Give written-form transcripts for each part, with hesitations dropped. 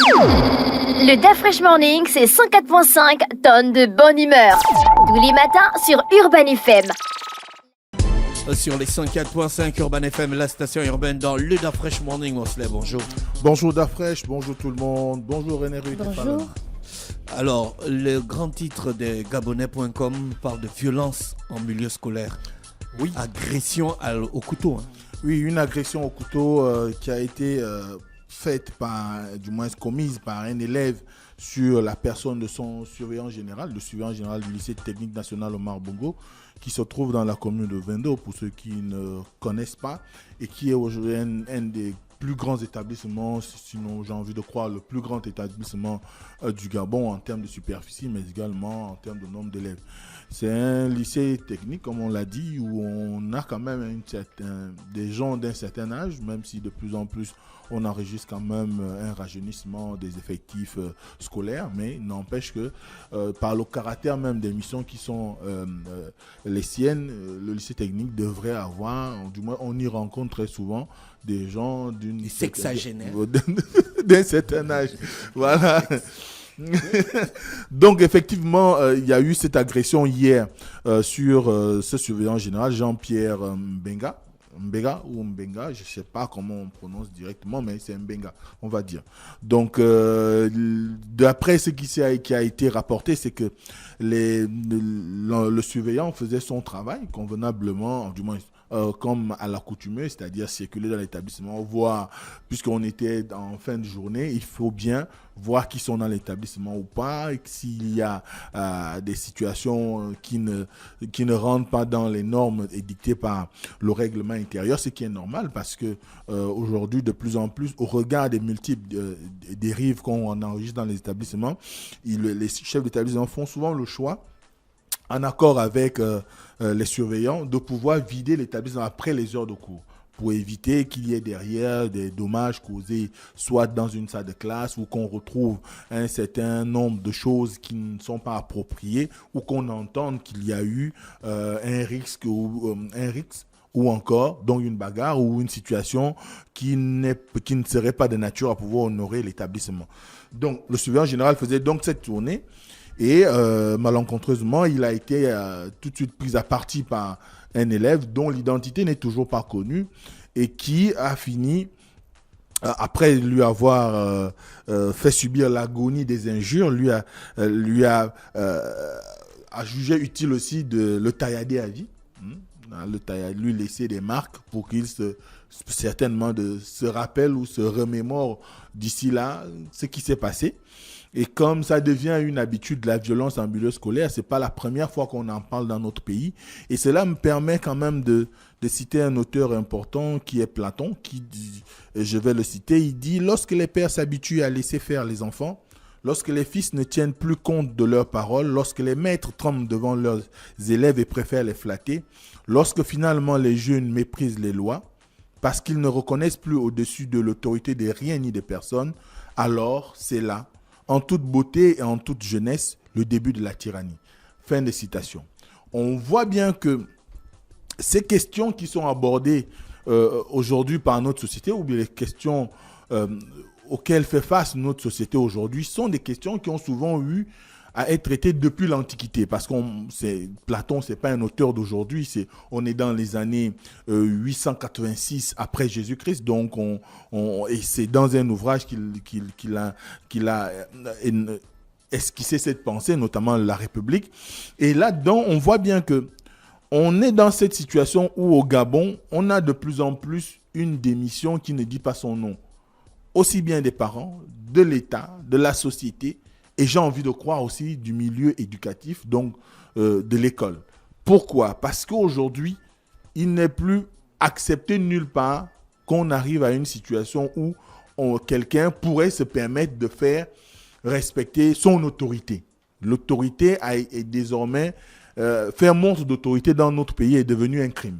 Le DAF Fresh Morning, c'est 104.5 tonnes de bonne humeur. Tous les matins sur Urban FM. Sur les 104.5 Urban FM, la station urbaine dans le DAF Fresh Morning. On se lève, bonjour. Bonjour DAF Fresh, bonjour tout le monde. Bonjour René Ruiz. Bonjour. Alors, le grand titre de Gabonais.com parle de violence en milieu scolaire. Oui. Agression au couteau. Oui, une agression au couteau qui a été faite du moins commise par un élève sur la personne de son surveillant général, le surveillant général du lycée technique national Omar Bongo, qui se trouve dans la commune de Vendo, pour ceux qui ne connaissent pas, et qui est aujourd'hui un des plus grands établissements, sinon j'ai envie de croire le plus grand établissement du Gabon en termes de superficie, mais également en termes de nombre d'élèves. C'est un lycée technique, comme on l'a dit, où on a quand même des gens d'un certain âge, même si de plus en plus on enregistre quand même un rajeunissement des effectifs scolaires, mais n'empêche que par le caractère même des missions qui sont les siennes, le lycée technique devrait avoir, du moins on y rencontre très souvent des gens des sexagénaires d'un certain âge. Voilà. Donc effectivement, il y a eu cette agression hier sur ce surveillant général, Jean-Pierre Mbega, je ne sais pas comment on prononce directement, mais c'est Mbenga, on va dire. Donc, d'après ce qui a été rapporté, c'est que le surveillant faisait son travail convenablement, du moins comme à l'accoutumée, c'est-à-dire circuler dans l'établissement, voir, puisqu'on était en fin de journée, il faut bien voir qui sont dans l'établissement ou pas, et s'il y a des situations qui ne rentrent pas dans les normes édictées par le règlement intérieur, ce qui est normal parce que aujourd'hui, de plus en plus, au regard des multiples dérives qu'on enregistre dans les établissements, les chefs d'établissement font souvent le choix, en accord avec les surveillants, de pouvoir vider l'établissement après les heures de cours, pour éviter qu'il y ait derrière des dommages causés soit dans une salle de classe ou qu'on retrouve un certain nombre de choses qui ne sont pas appropriées ou qu'on entende qu'il y a eu un risque ou encore donc une bagarre ou une situation qui ne serait pas de nature à pouvoir honorer l'établissement. Donc le surveillant général faisait donc cette tournée. Et malencontreusement, il a été tout de suite pris à partie par un élève dont l'identité n'est toujours pas connue et qui a fini, après lui avoir fait subir l'agonie des injures, lui a jugé utile aussi de le taillader à vie, lui laisser des marques pour qu'il certainement se rappelle ou se remémore d'ici là ce qui s'est passé. Et comme ça devient une habitude, la violence en milieu scolaire, c'est pas la première fois qu'on en parle dans notre pays. Et cela me permet quand même de citer un auteur important qui est Platon, qui dit, et je vais le citer, il dit « Lorsque les pères s'habituent à laisser faire les enfants, lorsque les fils ne tiennent plus compte de leurs paroles, lorsque les maîtres tremblent devant leurs élèves et préfèrent les flatter, lorsque finalement les jeunes méprisent les lois, parce qu'ils ne reconnaissent plus au-dessus de l'autorité de rien ni de personne, alors c'est là, en toute beauté et en toute jeunesse, le début de la tyrannie. » Fin de citation. On voit bien que ces questions qui sont abordées aujourd'hui par notre société, ou bien les questions auxquelles fait face notre société aujourd'hui, sont des questions qui ont souvent eu à être traitées depuis l'Antiquité. Parce que Platon, ce n'est pas un auteur d'aujourd'hui, on est dans les années 886 après Jésus-Christ, donc et c'est dans un ouvrage qu'il a esquissé cette pensée, notamment La République. Et là-dedans, on voit bien que on est dans cette situation où au Gabon, on a de plus en plus une démission qui ne dit pas son nom. Aussi bien des parents, de l'État, de la société, et j'ai envie de croire aussi du milieu éducatif, donc de l'école. Pourquoi ? Parce qu'aujourd'hui, il n'est plus accepté nulle part qu'on arrive à une situation où quelqu'un pourrait se permettre de faire respecter son autorité. L'autorité est désormais, faire montre d'autorité dans notre pays est devenu un crime.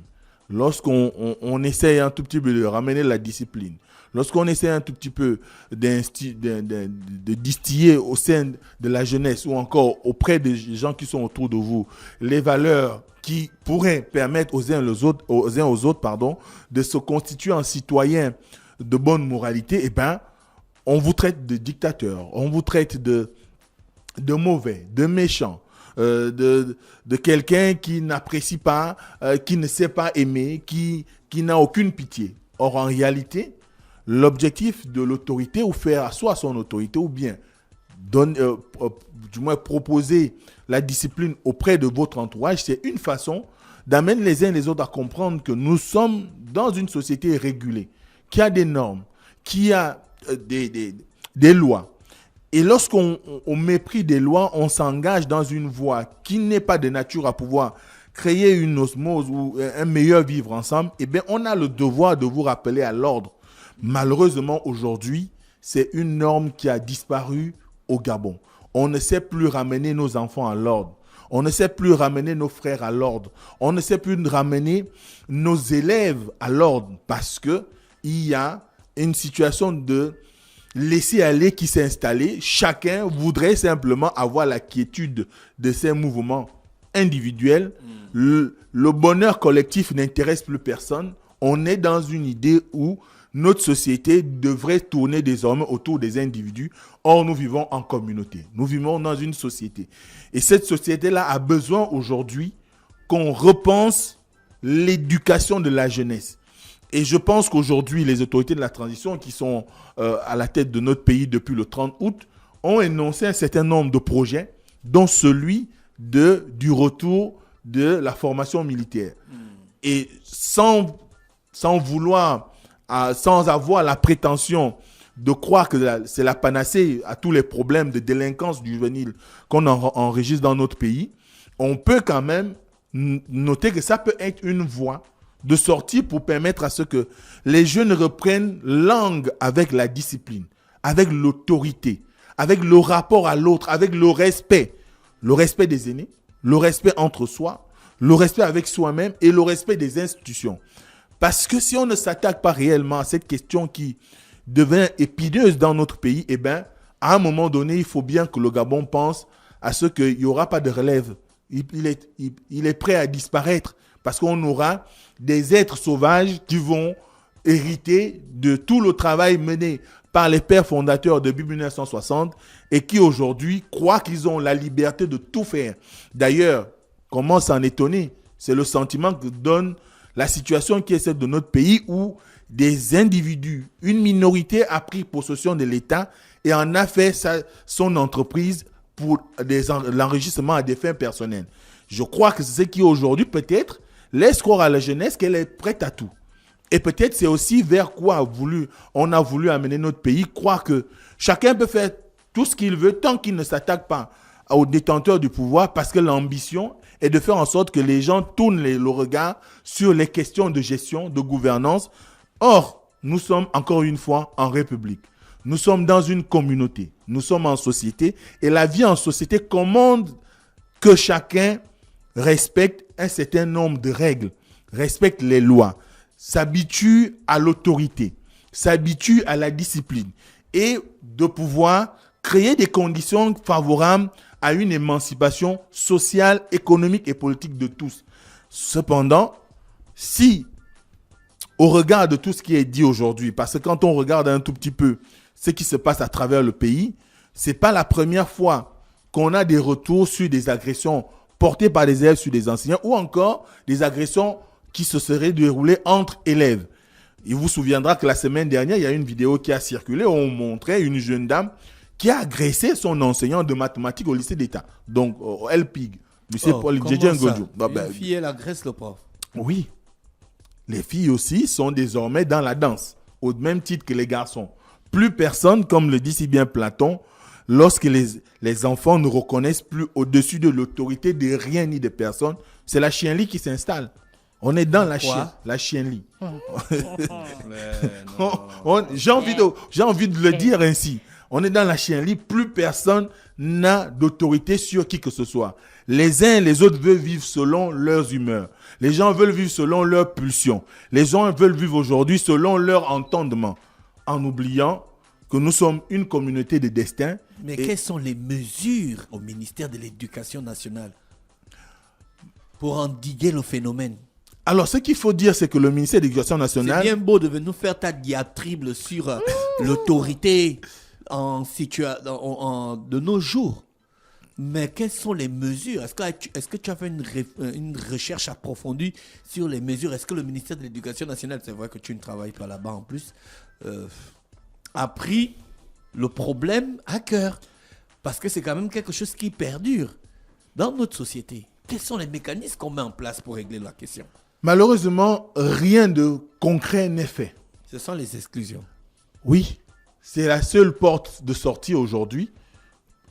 Lorsqu'on essaye un tout petit peu de ramener la discipline, lorsqu'on essaie un tout petit peu de distiller au sein de la jeunesse ou encore auprès des gens qui sont autour de vous les valeurs qui pourraient permettre aux uns aux autres, de se constituer en citoyens de bonne moralité, eh ben, on vous traite de dictateur, on vous traite de mauvais, de méchant, de quelqu'un qui n'apprécie pas, qui ne sait pas aimer, qui n'a aucune pitié. Or, en réalité, l'objectif de l'autorité, ou faire asseoir son autorité, ou bien du moins proposer la discipline auprès de votre entourage, c'est une façon d'amener les uns et les autres à comprendre que nous sommes dans une société régulée, qui a des normes, qui a des lois. Et lorsqu'on mépris des lois, on s'engage dans une voie qui n'est pas de nature à pouvoir créer une osmose ou un meilleur vivre ensemble, eh bien, on a le devoir de vous rappeler à l'ordre. Malheureusement, aujourd'hui, c'est une norme qui a disparu au Gabon. On ne sait plus ramener nos enfants à l'ordre. On ne sait plus ramener nos frères à l'ordre. On ne sait plus ramener nos élèves à l'ordre parce qu'il y a une situation de laisser aller qui s'est installée. Chacun voudrait simplement avoir la quiétude de ses mouvements individuels. Le bonheur collectif n'intéresse plus personne. On est dans une idée où notre société devrait tourner désormais autour des individus. Or, nous vivons en communauté. Nous vivons dans une société. Et cette société-là a besoin aujourd'hui qu'on repense l'éducation de la jeunesse. Et je pense qu'aujourd'hui, les autorités de la transition qui sont à la tête de notre pays depuis le 30 août ont énoncé un certain nombre de projets, dont celui du retour de la formation militaire. Et sans avoir la prétention de croire que c'est la panacée à tous les problèmes de délinquance juvénile qu'on enregistre dans notre pays, on peut quand même noter que ça peut être une voie de sortie pour permettre à ce que les jeunes reprennent langue avec la discipline, avec l'autorité, avec le rapport à l'autre, avec le respect des aînés, le respect entre soi, le respect avec soi-même et le respect des institutions. Parce que si on ne s'attaque pas réellement à cette question qui devient épineuse dans notre pays, eh bien, à un moment donné, il faut bien que le Gabon pense à ce qu'il n'y aura pas de relève. Il est prêt à disparaître parce qu'on aura des êtres sauvages qui vont hériter de tout le travail mené par les pères fondateurs depuis 1960 et qui aujourd'hui croient qu'ils ont la liberté de tout faire. D'ailleurs, comment s'en étonner? C'est le sentiment que donne la situation qui est celle de notre pays où des individus, une minorité a pris possession de l'État et en a fait son entreprise pour l'enrichissement à des fins personnelles. Je crois que c'est ce qui aujourd'hui peut-être laisse croire à la jeunesse qu'elle est prête à tout. Et peut-être c'est aussi vers quoi on a voulu amener notre pays, croire que chacun peut faire tout ce qu'il veut tant qu'il ne s'attaque pas aux détenteurs du pouvoir parce que l'ambition est de faire en sorte que les gens tournent le regard sur les questions de gestion, de gouvernance. Or, nous sommes encore une fois en République. Nous sommes dans une communauté. Nous sommes en société. Et la vie en société commande que chacun respecte un certain nombre de règles, respecte les lois, s'habitue à l'autorité, s'habitue à la discipline et de pouvoir créer des conditions favorables à une émancipation sociale, économique et politique de tous. Cependant, si, au regard de tout ce qui est dit aujourd'hui, parce que quand on regarde un tout petit peu ce qui se passe à travers le pays, ce n'est pas la première fois qu'on a des retours sur des agressions portées par des élèves sur des enseignants ou encore des agressions qui se seraient déroulées entre élèves. Il vous souviendra que la semaine dernière, il y a une vidéo qui a circulé où on montrait une jeune dame qui a agressé son enseignant de mathématiques au lycée d'État. Donc, au LPIG, lycée Paul Djedje Ngodjo. Une fille, elle agresse le prof. Oui. Les filles aussi sont désormais dans la danse, au même titre que les garçons. Plus personne, comme le dit si bien Platon, lorsque les enfants ne reconnaissent plus au-dessus de l'autorité de rien ni de personne, c'est la chienlit qui s'installe. On est dans la chienlit. J'ai envie de le dire ainsi. On est dans la chienlit, plus personne n'a d'autorité sur qui que ce soit. Les uns et les autres veulent vivre selon leurs humeurs. Les gens veulent vivre selon leurs pulsions. Les gens veulent vivre aujourd'hui selon leur entendement, en oubliant que nous sommes une communauté de destin. Mais quelles sont les mesures au ministère de l'Éducation nationale pour endiguer le phénomène? Alors, ce qu'il faut dire, c'est que le ministère de l'Éducation nationale... C'est bien beau de nous faire ta diatribe sur l'autorité de nos jours. Mais quelles sont les mesures? Est-ce que tu as fait une recherche approfondie sur les mesures? Est-ce que le ministère de l'Éducation nationale, c'est vrai que tu ne travailles pas là-bas en plus, a pris le problème à cœur? Parce que c'est quand même quelque chose qui perdure dans notre société. Quels sont les mécanismes qu'on met en place pour régler la question? Malheureusement, rien de concret n'est fait. Ce sont les exclusions. Oui, c'est la seule porte de sortie aujourd'hui.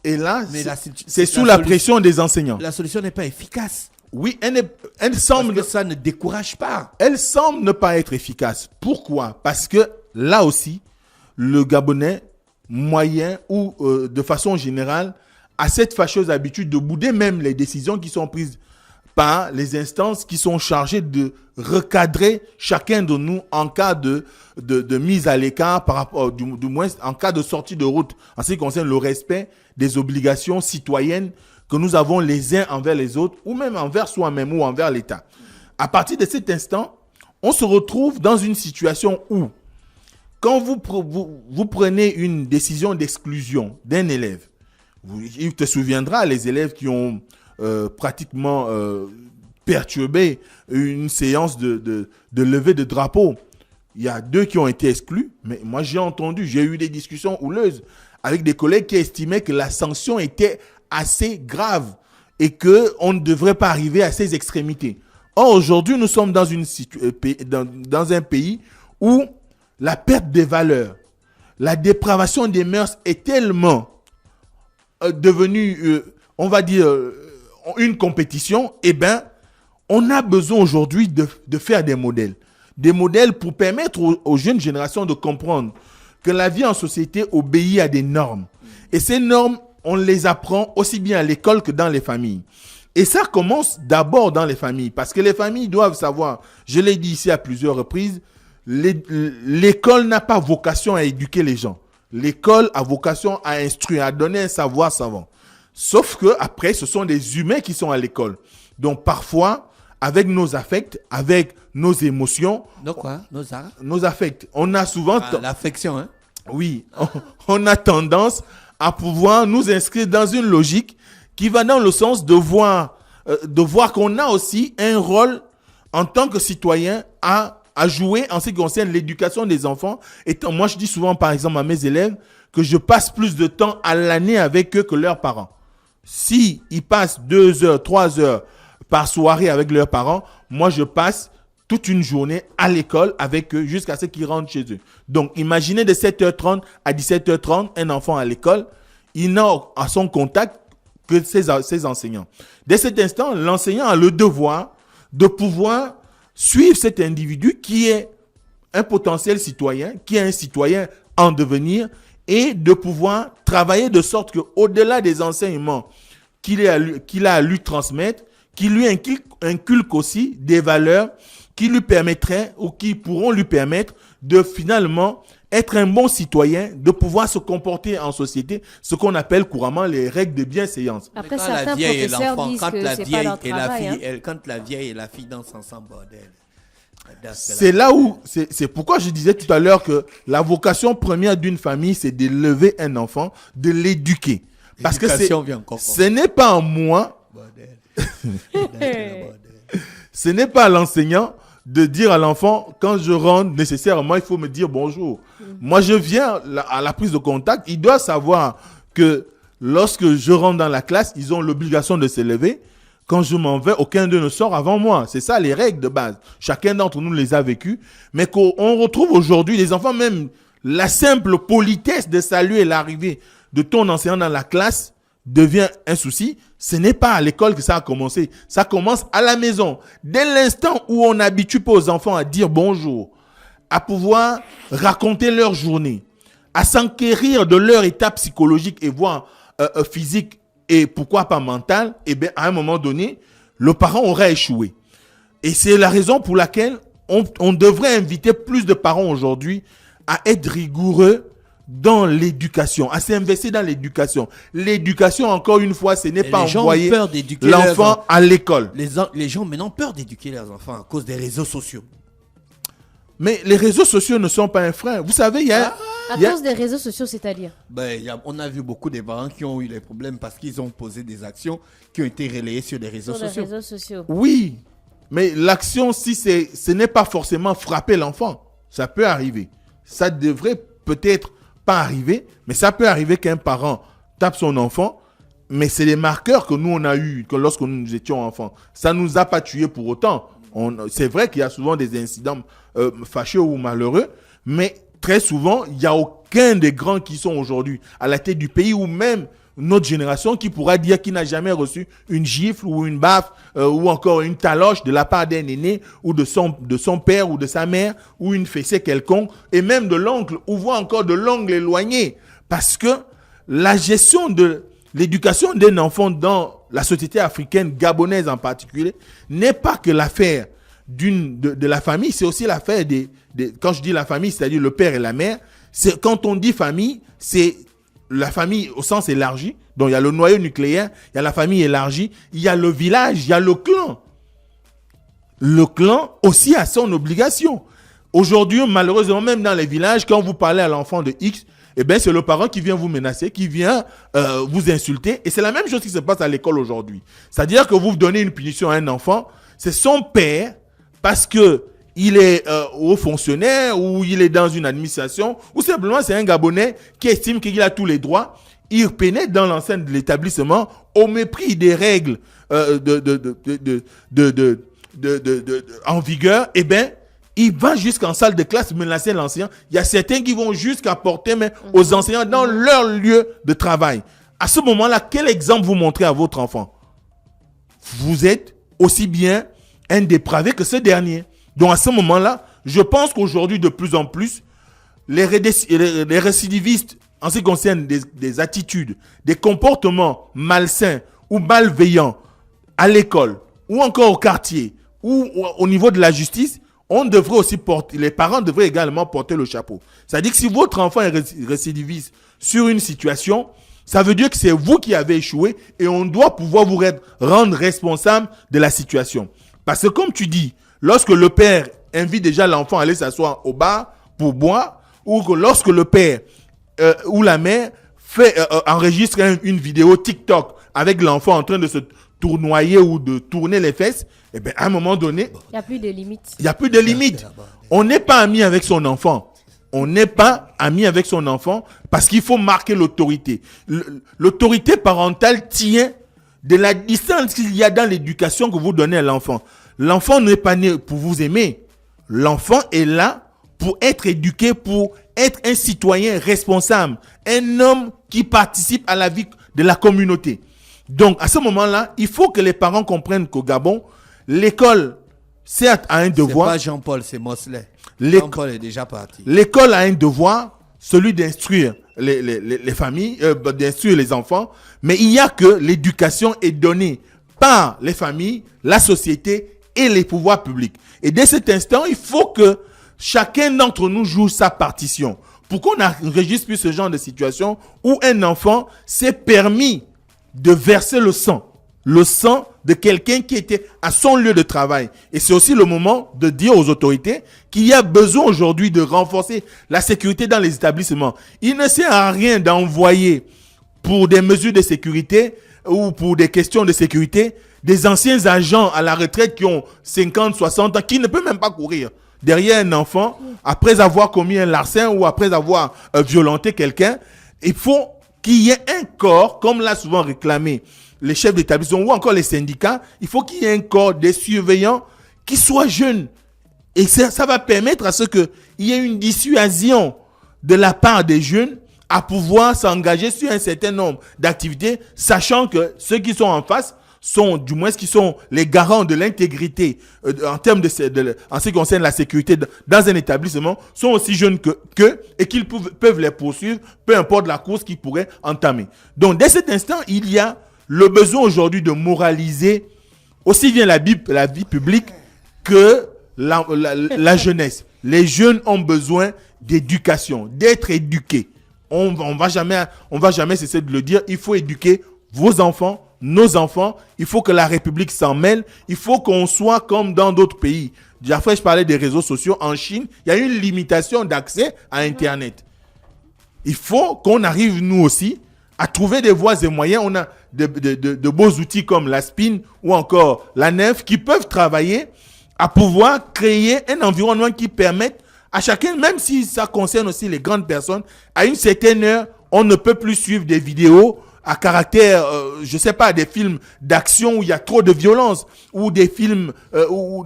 Et là, Mais c'est sous la pression des enseignants. La solution n'est pas efficace. Oui, elle semble... Parce que ça ne décourage pas. Elle semble ne pas être efficace. Pourquoi? Parce que là aussi, le Gabonais moyen ou de façon générale a cette fâcheuse habitude de bouder même les décisions qui sont prises par les instances qui sont chargées de recadrer chacun de nous en cas de mise à l'écart, par rapport, du moins en cas de sortie de route, en ce qui concerne le respect des obligations citoyennes que nous avons les uns envers les autres, ou même envers soi-même ou envers l'État. À partir de cet instant, on se retrouve dans une situation où, quand vous prenez une décision d'exclusion d'un élève, il te souviendra, les élèves qui ont pratiquement perturbé une séance de levée de drapeau, il y a 2 qui ont été exclus, mais moi j'ai eu des discussions houleuses avec des collègues qui estimaient que la sanction était assez grave et qu'on ne devrait pas arriver à ces extrémités. Or, aujourd'hui, nous sommes dans un pays où la perte des valeurs, la dépravation des mœurs est tellement devenue, on va dire, une compétition. Eh bien, on a besoin aujourd'hui de faire des modèles. Des modèles pour permettre aux jeunes générations de comprendre que la vie en société obéit à des normes. Et ces normes, on les apprend aussi bien à l'école que dans les familles. Et ça commence d'abord dans les familles. Parce que les familles doivent savoir, je l'ai dit ici à plusieurs reprises, l'école n'a pas vocation à éduquer les gens. L'école a vocation à instruire, à donner un savoir savant. Sauf que après, ce sont des humains qui sont à l'école. Donc parfois, avec nos affects, avec nos émotions... Nos affects. On a souvent... L'affection, hein? Oui. On a tendance à pouvoir nous inscrire dans une logique qui va dans le sens de voir qu'on a aussi un rôle en tant que citoyen à jouer en ce qui concerne l'éducation des enfants. Et moi, je dis souvent, par exemple, à mes élèves, que je passe plus de temps à l'année avec eux que leurs parents. Si ils passent 2 heures, 3 heures par soirée avec leurs parents, moi, je passe toute une journée à l'école avec eux jusqu'à ce qu'ils rentrent chez eux. Donc, imaginez de 7h30 à 17h30, un enfant à l'école, il n'a à son contact que ses enseignants. Dès cet instant, l'enseignant a le devoir de pouvoir suivre cet individu qui est un potentiel citoyen, qui est un citoyen en devenir, et de pouvoir travailler de sorte qu'au-delà des enseignements qu'il a à lui transmettre, qu'il lui inculque aussi des valeurs qui lui permettraient ou qui pourront lui permettre de finalement être un bon citoyen, de pouvoir se comporter en société, ce qu'on appelle couramment les règles de bienséance. Après, certains professeurs disent que c'est pas leur travail. Quand la vieille et la fille dansent ensemble, bordel. C'est là où, c'est pourquoi je disais tout à l'heure que la première d'une famille, c'est d'élever un enfant, de l'éduquer. Parce que ce n'est pas en moi, ce n'est pas à l'enseignant de dire à l'enfant, quand je rentre, nécessairement, il faut me dire bonjour. Moi, je viens à la prise de contact. Il doit savoir que lorsque je rentre dans la classe, ils ont l'obligation de se lever. Quand je m'en vais, aucun d'eux ne sort avant moi. C'est ça les règles de base. Chacun d'entre nous les a vécues. Mais qu'on retrouve aujourd'hui, les enfants, même la simple politesse de saluer l'arrivée de ton enseignant dans la classe devient un souci. Ce n'est pas à l'école que ça a commencé. Ça commence à la maison. Dès l'instant où on n'habitue pas aux enfants à dire bonjour, à pouvoir raconter leur journée, à s'enquérir de leur état psychologique et voire physique et pourquoi pas mentale, eh bien, à un moment donné, le parent aura échoué. Et c'est la raison pour laquelle on devrait inviter plus de parents aujourd'hui à être rigoureux dans l'éducation, à s'investir dans l'éducation. L'éducation, encore une fois, ce n'est pas envoyer l'enfant à l'école. Les gens maintenant ont peur d'éduquer leurs enfants à cause des réseaux sociaux. Mais les réseaux sociaux ne sont pas un frein. Vous savez, À cause des réseaux sociaux, c'est-à-dire On a vu beaucoup de parents qui ont eu des problèmes parce qu'ils ont posé des actions qui ont été relayées sur les réseaux sur les sociaux. réseaux sociaux. Oui, mais l'action, ce n'est pas forcément frapper l'enfant. Ça peut arriver. Ça devrait peut-être pas arriver, mais ça peut arriver qu'un parent tape son enfant. Mais c'est les marqueurs que nous, on a eu que lorsque nous étions enfants. Ça ne nous a pas tués pour autant. C'est vrai qu'il y a souvent des incidents fâcheux ou malheureux, mais très souvent, il n'y a aucun des grands qui sont aujourd'hui à la tête du pays ou même notre génération qui pourra dire qu'il n'a jamais reçu une gifle ou une baffe ou encore une taloche de la part d'un aîné ou de son père ou de sa mère ou une fessée quelconque et même de l'oncle ou voire encore de l'oncle éloigné. Parce que la gestion de l'éducation d'un enfant dans la société africaine, gabonaise en particulier, n'est pas que l'affaire de la famille, c'est aussi l'affaire quand je dis la famille, c'est-à-dire le père et la mère. Quand on dit famille, c'est la famille au sens élargi. Donc il y a le noyau nucléaire, il y a la famille élargie, il y a le village, il y a le clan. Le clan aussi a son obligation. Aujourd'hui, malheureusement, même dans les villages, quand vous parlez à l'enfant de X, eh bien, c'est le parent qui vient vous menacer, qui vient vous insulter. Et c'est la même chose qui se passe à l'école aujourd'hui. C'est-à-dire que vous donnez une punition à un enfant, c'est son père, parce qu'il est haut fonctionnaire ou il est dans une administration, ou simplement c'est un Gabonais qui estime qu'il a tous les droits. Il pénètre dans l'enceinte de l'établissement au mépris des règles en vigueur. Eh bien, il va jusqu'en salle de classe menacer l'enseignant. Il y a certains qui vont jusqu'à porter main aux enseignants dans leur lieu de travail. À ce moment-là, quel exemple vous montrez à votre enfant? Vous êtes aussi bien un dépravé que ce dernier. Donc à ce moment-là, je pense qu'aujourd'hui, de plus en plus, les récidivistes, en ce qui concerne des attitudes, des comportements malsains ou malveillants à l'école, ou encore au quartier, ou au niveau de la justice, les parents devraient également porter le chapeau. C'est-à-dire que si votre enfant est récidiviste sur une situation, ça veut dire que c'est vous qui avez échoué et on doit pouvoir vous rendre responsable de la situation. Parce que comme tu dis, lorsque le père invite déjà l'enfant à aller s'asseoir au bar pour boire, ou que lorsque le père ou la mère enregistre une vidéo TikTok avec l'enfant en train de se tournoyer ou de tourner les fesses, eh bien, à un moment donné, il n'y a plus de limites. Il n'y a plus de limites. On n'est pas ami avec son enfant. On n'est pas ami avec son enfant parce qu'il faut marquer l'autorité. L'autorité parentale tient de la distance qu'il y a dans l'éducation que vous donnez à l'enfant. L'enfant n'est pas né pour vous aimer. L'enfant est là pour être éduqué, pour être un citoyen responsable, un homme qui participe à la vie de la communauté. Donc, à ce moment-là, il faut que les parents comprennent qu'au Gabon, l'école, certes, a un devoir. C'est pas Jean-Paul, c'est Mosley. Jean-Paul est déjà parti. L'école a un devoir, celui d'instruire les familles, d'instruire les enfants, mais il n'y a que l'éducation est donnée par les familles, la société et les pouvoirs publics. Et dès cet instant, il faut que chacun d'entre nous joue sa partition pour qu'on n'enregistre plus ce genre de situation où un enfant s'est permis de verser le sang de quelqu'un qui était à son lieu de travail. Et c'est aussi le moment de dire aux autorités qu'il y a besoin aujourd'hui de renforcer la sécurité dans les établissements. Il ne sert à rien d'envoyer pour des mesures de sécurité ou pour des questions de sécurité des anciens agents à la retraite qui ont 50, 60 ans, qui ne peuvent même pas courir derrière un enfant après avoir commis un larcin ou après avoir violenté quelqu'un. Il faut qu'il y ait un corps, comme l'a souvent réclamé les chefs d'établissement ou encore les syndicats, il faut qu'il y ait un corps des surveillants qui soient jeunes. Et ça va permettre à ce qu'il y ait une dissuasion de la part des jeunes à pouvoir s'engager sur un certain nombre d'activités, sachant que ceux qui sont en face sont, du moins, qui sont les garants de l'intégrité en termes en ce qui concerne la sécurité dans un établissement, sont aussi jeunes qu'eux et qu'ils peuvent les poursuivre, peu importe la course qu'ils pourraient entamer. Donc, dès cet instant, il y a le besoin aujourd'hui de moraliser aussi bien la vie publique que la jeunesse. Les jeunes ont besoin d'éducation, d'être éduqués. On va jamais cesser de le dire. Il faut éduquer vos enfants, nos enfants. Il faut que la République s'en mêle. Il faut qu'on soit comme dans d'autres pays. Après, je parlais des réseaux sociaux. En Chine, il y a une limitation d'accès à Internet. Il faut qu'on arrive, nous aussi, à trouver des voies et moyens. On a de beaux outils comme la SPIN ou encore la NEF qui peuvent travailler à pouvoir créer un environnement qui permette à chacun, même si ça concerne aussi les grandes personnes, à une certaine heure, on ne peut plus suivre des vidéos à caractère, je sais pas, des films d'action où il y a trop de violence, ou des films où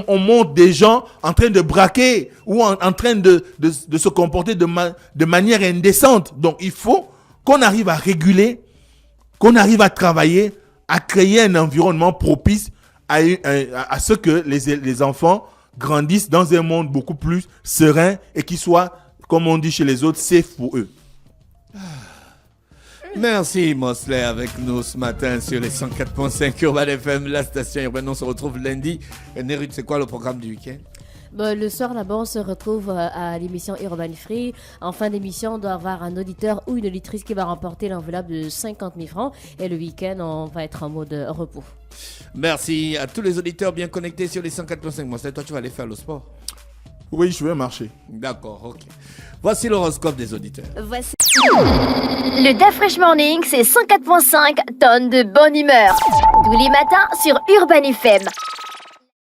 on montre des gens en train de braquer, ou en train de se comporter de manière indécente. Donc il faut qu'on arrive à réguler, qu'on arrive à travailler, à créer un environnement propice à ce que les enfants grandissent dans un monde beaucoup plus serein et qui soit, comme on dit chez les autres, safe pour eux. Merci Mosley avec nous ce matin sur les 104.5 Urban FM, la station urbaine. On se retrouve lundi. Nérud, c'est quoi le programme du week-end? Le soir, là-bas, on se retrouve à l'émission Urban Free. En fin d'émission, on doit avoir un auditeur ou une auditrice qui va remporter l'enveloppe de 50 000 francs. Et le week-end, on va être en mode repos. Merci à tous les auditeurs bien connectés sur les 104.5. Mosley, toi, tu vas aller faire le sport? Oui, je vais marcher. D'accord, ok. Voici l'horoscope des auditeurs. Voici. Le Da Fresh Morning, c'est 104.5 tonnes de bonne humeur. Tous les matins sur Urban FM.